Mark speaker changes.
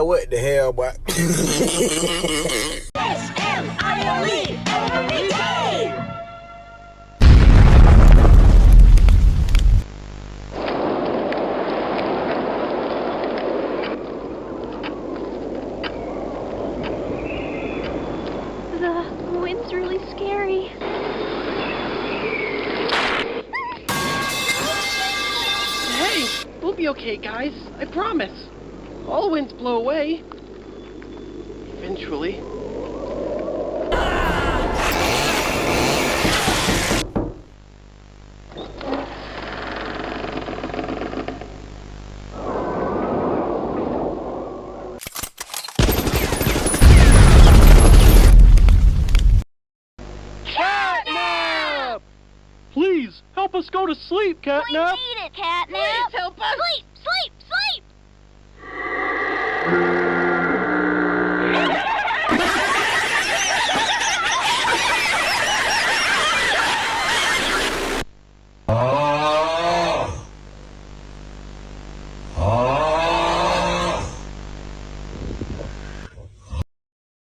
Speaker 1: boy, what the hell, boy?
Speaker 2: S-M-I-L-E every day!
Speaker 3: The wind's really scary.
Speaker 4: Hey, we'll be okay, guys. I promise. All winds blow away. Eventually. Catnap! Please, help us go to sleep, Catnap!
Speaker 3: We need it, Catnap!
Speaker 2: Please help us!
Speaker 3: Sleep! Sleep!